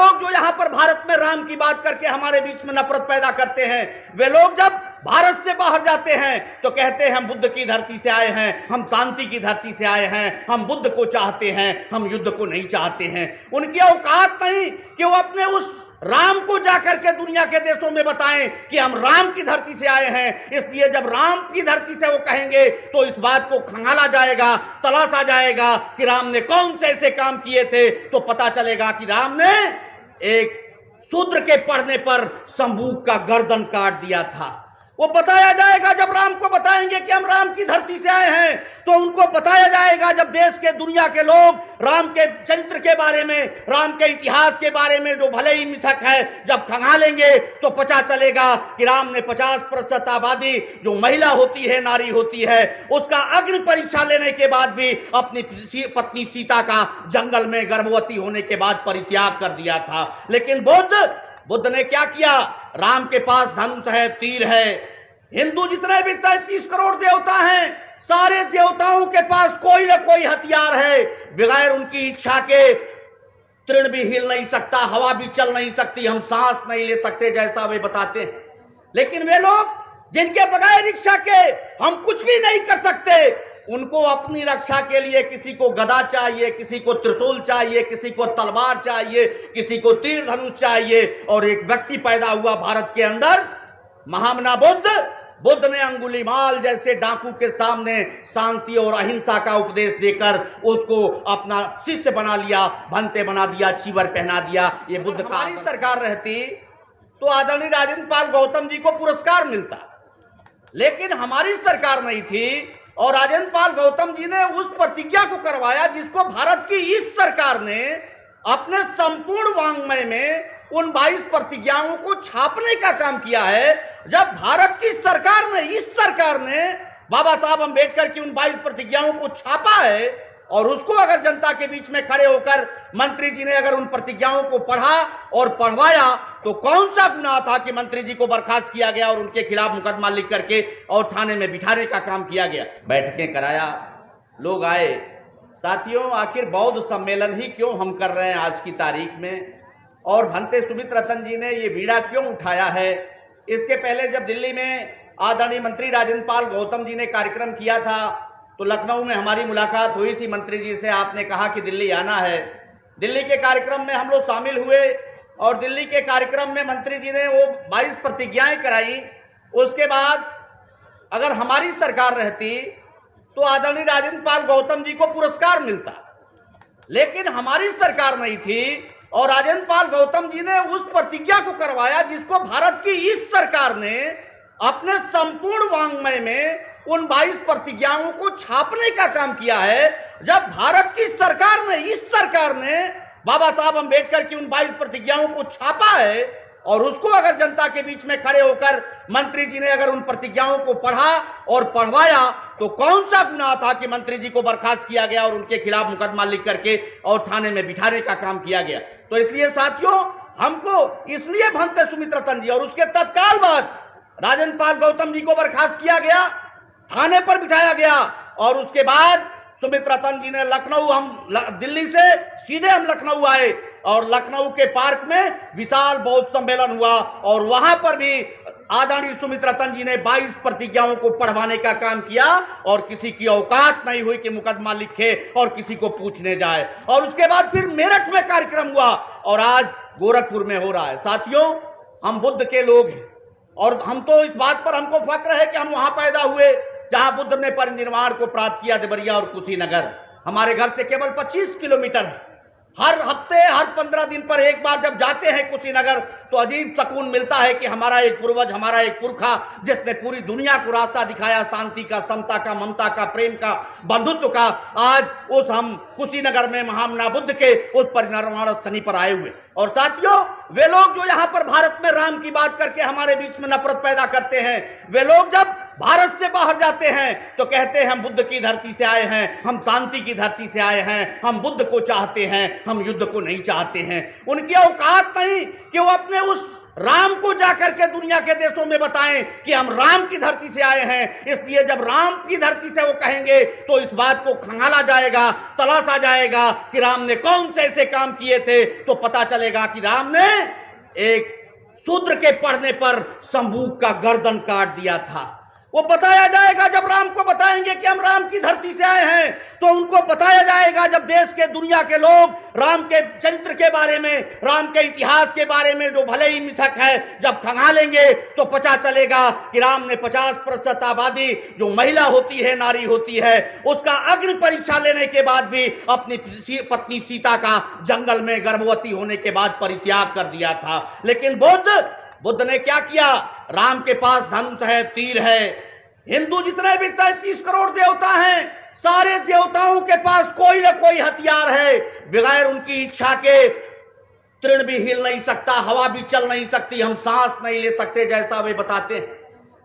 लोग जो यहाँ पर भारत में राम की बात करके हमारे बीच में नफरत पैदा करते हैं, वे लोग जब भारत से बाहर जाते हैं तो कहते हैं हम बुद्ध की धरती से आए हैं, हम शांति की धरती से आए हैं, हम बुद्ध को चाहते हैं, हम युद्ध को नहीं चाहते हैं। उनकी औकात नहीं कि वो अपने उस राम को जाकर के दुनिया के देशों में बताएं कि हम राम की धरती से आए हैं। इसलिए जब राम की धरती से वो कहेंगे तो इस बात को खंगाला जाएगा, तलाशा जाएगा कि राम ने कौन से ऐसे काम किए थे, तो पता चलेगा कि राम ने एक शूद्र के पढ़ने पर संबूक का गर्दन काट दिया था। वो बताया जाएगा जब राम को बताएंगे कि हम राम की धरती से आए हैं, तो उनको बताया जाएगा जब देश के दुनिया के लोग राम के चरित्र के बारे में, राम के इतिहास के बारे में जो भले ही मिथक है, जब खंगालेंगे तो पता चलेगा कि राम ने 50% आबादी जो महिला होती है, नारी होती है, उसका अग्नि परीक्षा लेने के बाद भी अपनी पत्नी सीता का जंगल में गर्भवती होने के बाद परित्याग कर दिया था। लेकिन बुद्ध ने क्या किया? राम के पास धनुष है, तीर है। हिंदू जितने भी 33 करोड़ देवता हैं, सारे देवताओं के पास कोई ना कोई हथियार है। बगैर उनकी इच्छा के तृण भी हिल नहीं सकता, हवा भी चल नहीं सकती, हम सांस नहीं ले सकते, जैसा वे बताते हैं। लेकिन वे लोग जिनके बगैर इच्छा के हम कुछ भी नहीं कर सकते, उनको अपनी रक्षा के लिए किसी को गदा चाहिए, किसी को त्रिशूल चाहिए, किसी को तलवार चाहिए, किसी को तीर धनुष चाहिए। और एक व्यक्ति पैदा हुआ भारत के अंदर, महामना बुद्ध ने अंगुलीमाल जैसे डाकू के सामने शांति और अहिंसा का उपदेश देकर उसको अपना शिष्य बना लिया, भंते बना दिया, चीवर पहना दिया। ये बुद्ध का हमारी सरकार रहती तो आदरणीय राजेंद्र पाल गौतम जी को पुरस्कार मिलता, लेकिन हमारी सरकार नहीं थी और राजेंद्र पाल गौतम जी ने उस प्रतिज्ञा को करवाया जिसको भारत की इस सरकार ने अपने संपूर्ण वांग्मय में उन 22 प्रतिज्ञाओं को छापने का काम किया है। जब भारत की सरकार ने, इस सरकार ने बाबा साहब अम्बेडकर की उन 22 प्रतिज्ञाओं को छापा है और उसको अगर जनता के बीच में खड़े होकर मंत्री जी ने अगर उन प्रतिज्ञाओं को पढ़ा और पढ़वाया, तो कौन सा गुनाह था कि मंत्री जी को बर्खास्त किया गया और उनके खिलाफ मुकदमा लिख करके और थाने में बिठाने का काम किया गया। बैठकें कराया, लोग आए। साथियों, आखिर बौद्ध सम्मेलन ही क्यों हम कर रहे हैं आज की तारीख में, और भंते सुमित रतन जी ने ये बीड़ा क्यों उठाया है? इसके पहले जब दिल्ली में आदरणीय मंत्री राजेंद्र पाल गौतम जी ने कार्यक्रम किया था तो लखनऊ में हमारी मुलाकात हुई थी मंत्री जी से। आपने कहा कि दिल्ली आना है। दिल्ली के कार्यक्रम में हम लोग शामिल हुए और दिल्ली के कार्यक्रम में मंत्री जी ने वो 22 प्रतिज्ञाएं कराई। उसके बाद अगर हमारी सरकार रहती तो आदरणीय राजेंद्र पाल गौतम जी को पुरस्कार मिलता, लेकिन हमारी सरकार नहीं थी और राजेंद्र पाल गौतम जी ने उस प्रतिज्ञा को करवाया जिसको भारत की इस सरकार ने अपने संपूर्ण वांग्मय में उन 22 प्रतिज्ञाओं को छापने का काम किया है। जब भारत की सरकार ने, इस सरकार ने बाबा साहब अम्बेडकर की उन 22 प्रतिज्ञाओं को छापा है और उसको अगर जनता के बीच में खड़े होकर मंत्री जी ने अगर उन प्रतिज्ञाओं को पढ़ा और पढ़वाया, तो कौन सा गुनाह था कि मंत्री जी को बर्खास्त किया गया और उनके खिलाफ मुकदमा लिख करके और थाने में बिठाने का काम किया गया? तो इसलिए साथियों, हमको इसलिए भंते सुमित रतन जी और उसके तत्काल बाद राजेंद्र पाल गौतम जी को बर्खास्त किया गया, थाने पर बिठाया गया और उसके बाद सुमित रतन जी ने दिल्ली से सीधे हम लखनऊ आए और लखनऊ के पार्क में विशाल बौद्ध सम्मेलन हुआ और वहां पर भी आदरणीय सुमित रतन जी ने 22 प्रतिज्ञाओं को पढ़वाने का काम किया और किसी की औकात नहीं हुई कि मुकदमा लिखे और किसी को पूछने जाए। और उसके बाद फिर मेरठ में कार्यक्रम हुआ और आज गोरखपुर में हो रहा है। साथियों, हम बुद्ध के लोग हैं और हम तो इस बात पर हमको फक्र है कि हम वहां पैदा हुए जहां बुद्ध ने परिनिर्वाण को प्राप्त किया, देवरिया और कुशीनगर। हमारे घर से केवल 25 किलोमीटर है। हर हफ्ते, हर 15 दिन पर एक बार जब जाते हैं कुशीनगर तो अजीब सुकून मिलता है कि हमारा एक पूर्वज, हमारा एक पुरखा जिसने पूरी दुनिया को रास्ता दिखाया शांति का, समता का, ममता का, प्रेम का, बंधुत्व का, आज उस हम कुशीनगर में महामना बुद्ध के उस परिनिर्वाण स्थली पर आए हुए। और साथियों, वे लोग जो यहाँ पर भारत में राम की बात करके हमारे बीच में नफरत पैदा करते हैं, वे लोग जब भारत से बाहर जाते हैं तो कहते हैं हम बुद्ध की धरती से आए हैं, हम शांति की धरती से आए हैं, हम बुद्ध को चाहते हैं, हम युद्ध को नहीं चाहते हैं। उनकी औकात नहीं कि वो अपने उस राम को जाकर के दुनिया के देशों में बताएं कि हम राम की धरती से आए हैं। इसलिए जब राम की धरती से वो कहेंगे तो इस बात को खंगाला जाएगा, तलाशा जाएगा कि राम ने कौन से ऐसे काम किए थे, तो पता चलेगा कि राम ने एक शूद्र के पढ़ने पर शंभूक का गर्दन काट दिया था। वो बताया जाएगा जब राम को बताएंगे कि हम राम की धरती से आए हैं, तो उनको बताया जाएगा जब देश के दुनिया के लोग राम के चरित्र के बारे में, राम के इतिहास के बारे में जो भले ही मिथक है, जब खंगालेंगे तो पता चलेगा कि राम ने 50% आबादी जो महिला होती है, नारी होती है, उसका अग्नि परीक्षा लेने के बाद भी अपनी पत्नी सीता का जंगल में गर्भवती होने के बाद परित्याग कर दिया था। लेकिन बुद्ध ने क्या किया? राम के पास धनुष है, तीर है। हिंदू जितने भी 33 करोड़ देवता हैं, सारे देवताओं के पास कोई ना कोई हथियार है। बगैर उनकी इच्छा के तृण भी हिल नहीं सकता, हवा भी चल नहीं सकती, हम सांस नहीं ले सकते, जैसा वे बताते हैं।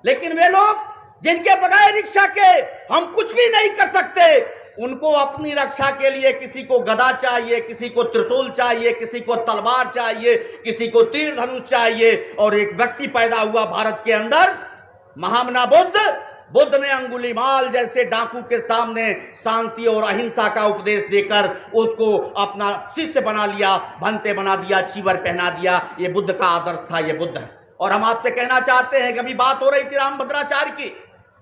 लेकिन वे लोग जिनके बगैर इच्छा के हम कुछ भी नहीं कर सकते, उनको अपनी रक्षा के लिए किसी को गदा चाहिए, किसी को त्रिशूल चाहिए, किसी को तलवार चाहिए, किसी को तीर धनुष चाहिए। और एक व्यक्ति पैदा हुआ भारत के अंदर, महामना बुद्ध ने अंगुलीमाल जैसे डाकू के सामने शांति और अहिंसा का उपदेश देकर उसको अपना शिष्य बना लिया, भंते बना दिया, चीवर पहना दिया। ये बुद्ध का आदर्श था, ये बुद्ध है। और हम आपसे कहना चाहते हैं कि अभी बात हो रही थी रामभद्राचार्य की।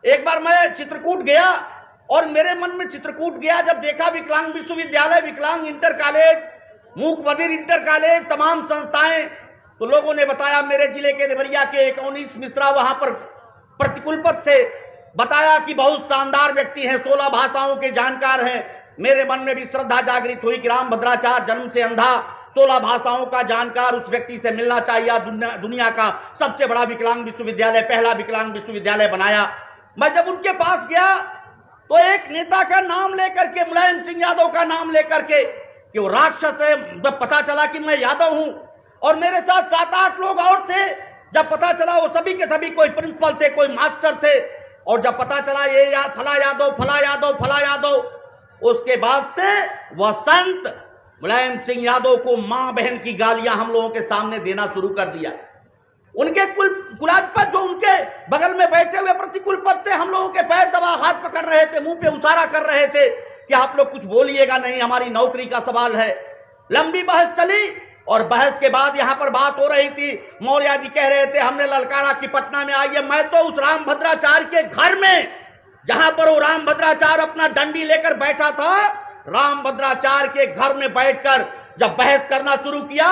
एक बार मैं चित्रकूट गया और मेरे मन में चित्रकूट गया, जब देखा विकलांग विश्वविद्यालय, विकलांग इंटर कॉलेज, मूक बधिर इंटर कॉलेज, तमाम संस्थाएं, तो लोगों ने बताया मेरे जिले के देवरिया के 19 मिश्रा वहां पर प्रतिकुलपति थे। बताया कि बहुत शानदार व्यक्ति हैं, 16 भाषाओं के जानकार हैं। मेरे मन में भी श्रद्धा जागृत हुई कि रामभद्राचार्य जन्म से अंधा, 16 भाषाओं का जानकार, उस व्यक्ति से मिलना चाहिए। दुनिया का सबसे बड़ा विकलांग विश्वविद्यालय, पहला विकलांग विश्वविद्यालय बनाया। मैं जब उनके पास गया तो एक नेता का नाम लेकर के, मुलायम सिंह यादव का नाम लेकर के, कि वो राक्षस है, जब पता चला कि मैं यादव हूं, और मेरे साथ 7-8 लोग और थे, जब पता चला वो सभी के सभी कोई प्रिंसिपल थे, कोई मास्टर थे, और जब पता चला ये फला यादव, फला यादव, फला यादव, उसके बाद से वह संत मुलायम सिंह यादव को मां बहन की गालियां हम लोगों के सामने देना शुरू कर दिया। उनके कुलाधिपति जो उनके बगल में बैठे हुए प्रतिकुलपति थे, हम लोगों के पैर दबा, हाथ पकड़ रहे थे, मुंह पे उसारा कर रहे थे कि आप लोग कुछ बोलिएगा नहीं, हमारी नौकरी का सवाल है। लंबी बहस चली, और बहस के बाद यहां पर बात हो रही थी। मौर्य जी कह रहे थे हमने ललकारा कि पटना में आइए। मैं तो उस रामभद्राचार्य के घर में, जहां पर वो रामभद्राचार्य अपना डंडी लेकर बैठा था, रामभद्राचार्य के घर में बैठकर जब बहस करना शुरू किया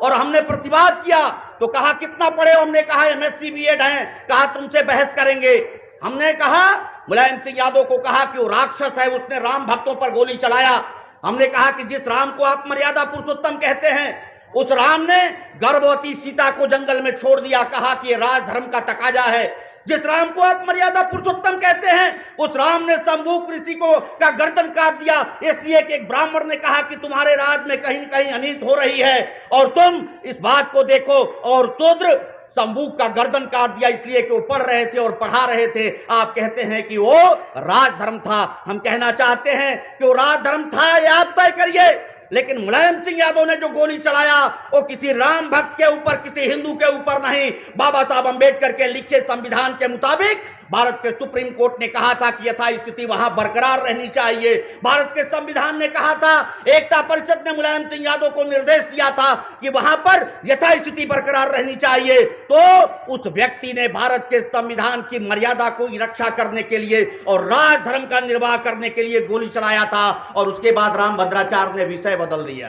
और हमने प्रतिवाद किया, तो कहा कितना पढ़े हो? हमने कहा MSc BEd हैं। कहा तुमसे बहस करेंगे। हमने कहा, मुलायम सिंह यादव को कहा कि वो राक्षस है, उसने राम भक्तों पर गोली चलाया। हमने कहा कि जिस राम को आप मर्यादा पुरुषोत्तम कहते हैं, उस राम ने गर्भवती सीता को जंगल में छोड़ दिया। कहा कि ये राजधर्म का तकाजा है। जिस राम को आप मर्यादा पुरुषोत्तम कहते हैं, उस राम ने शंभूक ऋषि को का गर्दन काट दिया, इसलिए कि एक ब्राह्मण ने कहा कि तुम्हारे राज में कहीं न कहीं अनित हो रही है और तुम इस बात को देखो। और शूद्र शंभूक का गर्दन काट दिया इसलिए कि वो पढ़ रहे थे और पढ़ा रहे थे। आप कहते हैं कि वो राजधर्म था। हम कहना चाहते हैं कि वो राजधर्म था, ये आप तय करिए। लेकिन मुलायम सिंह यादव ने जो गोली चलाया वो किसी राम भक्त के ऊपर, किसी हिंदू के ऊपर नहीं, बाबा साहब अंबेडकर के लिखे संविधान के मुताबिक भारत के सुप्रीम कोर्ट ने कहा था कि यथास्थिति वहां बरकरार रहनी चाहिए। भारत के संविधान ने कहा था, एकता परिषद ने मुलायम सिंह यादव को निर्देश दिया था कि वहां पर यथास्थिति बरकरार रहनी चाहिए। तो उस व्यक्ति ने भारत के संविधान की मर्यादा को रक्षा करने के लिए और राजधर्म का निर्वाह करने के लिए गोली चलाया था। और उसके बाद रामभद्राचार्य ने विषय बदल दिया।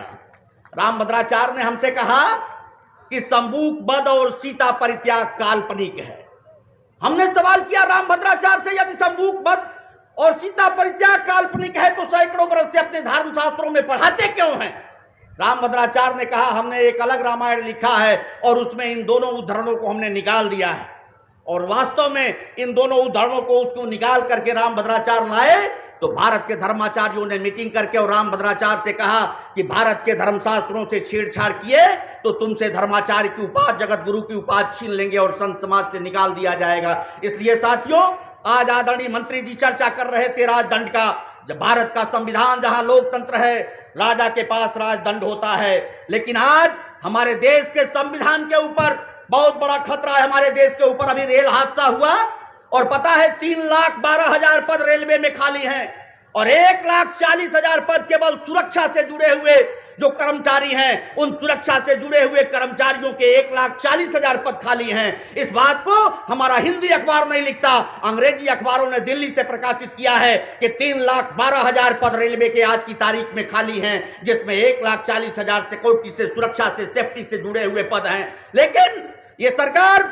रामभद्राचार्य ने हमसे कहा कि शंभूक वध और सीता परित्याग काल्पनिक है। हमने सवाल किया रामभद्राचार्य से, यदि शंभूक वध और सीता परित्याग काल्पनिक है तो सैकड़ों वर्ष से अपने धर्म शास्त्रों में पढ़ाते क्यों हैं? रामभद्राचार्य ने कहा हमने एक अलग रामायण लिखा है और उसमें इन दोनों उदाहरणों को हमने निकाल दिया है। और वास्तव में इन दोनों उदाहरणों को उसको निकाल करके रामभद्राचार्य लाए तो भारत के धर्माचार्यों ने मीटिंग करके और रामभद्राचार्य से कहा कि भारत के धर्मशास्त्रों से छेड़छाड़ किए तो तुमसे धर्माचार्य की उपाधि, जगत गुरु की उपाधि छीन लेंगे और संत समाज से निकाल दिया जाएगा। इसलिए साथियों, आज आदरणीय मंत्री जी चर्चा कर रहे थे राजदंड का। जब भारत का संविधान, जहां लोकतंत्र है, राजा के पास राजदंड होता है, लेकिन आज हमारे देश के संविधान के ऊपर बहुत बड़ा खतरा है हमारे देश के ऊपर। अभी रेल हादसा हुआ और पता है 3,12,000 पद रेलवे में खाली हैं और 1,40,000 पद केवल सुरक्षा से जुड़े हुए जो कर्मचारी हैं, उन सुरक्षा से जुड़े हुए कर्मचारियों के 1,40,000 पद खाली हैं। इस बात को हमारा हिंदी अखबार नहीं लिखता, अंग्रेजी अखबारों ने दिल्ली से प्रकाशित किया है कि 3,12,000 पद रेलवे के आज की तारीख में खाली हैं, जिसमें 1,40,000 सिक्योरिटी से, सुरक्षा से, सेफ्टी से जुड़े हुए पद हैं। लेकिन ये सरकार,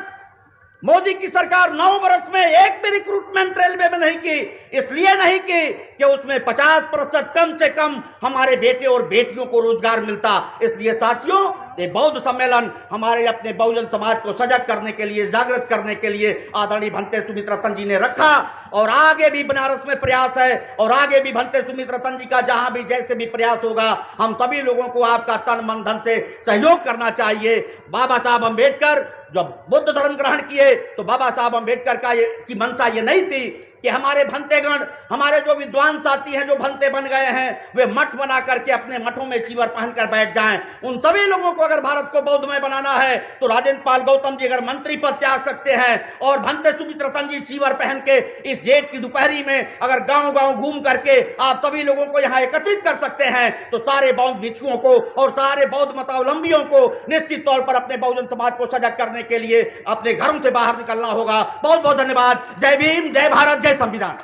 मोदी की सरकार 9 वर्ष में एक भी रिक्रूटमेंट रेलवे में नहीं की। इसलिए नहीं की कि उसमें 50% कम से कम हमारे बेटे और बेटियों को रोजगार मिलता। इसलिए साथियों, ये बौद्ध सम्मेलन हमारे अपने बहुजन समाज को सजग करने के लिए, जागृत करने के लिए आदरणीय भंते सुमित रतन जी ने रखा और आगे भी बनारस में प्रयास है और आगे भी भंते सुमित रतन जी का जहां भी जैसे भी प्रयास होगा, हम सभी लोगों को आपका तन मन धन से सहयोग करना चाहिए। बाबा साहब अम्बेडकर जब बुद्ध धर्म ग्रहण किए तो बाबा साहब अम्बेडकर की मंशा ये नहीं थी कि हमारे भंतेगण, हमारे जो विद्वान साथी हैं, जो भंते बन गए हैं, वे मठ बना करके अपने मठों में चीवर पहनकर बैठ जाएं। उन सभी लोगों को अगर भारत को बौद्धमय बनाना है तो राजेंद्र पाल गौतम जी अगर मंत्री पद त्याग सकते हैं और भंते सुमित रतन जी चीवर पहन के इस जेठ की दोपहरी में अगर गांव गांव घूम करके आप सभी लोगों को यहाँ एकत्रित कर सकते हैं, तो सारे बौद्ध भिक्षुओं को और सारे बौद्ध मतावलंबियों को निश्चित तौर पर अपने बहुजन समाज को सजग करने के लिए अपने घरों से बाहर निकलना होगा। बहुत बहुत धन्यवाद। जय भीम, जय भारत, जय संविधान।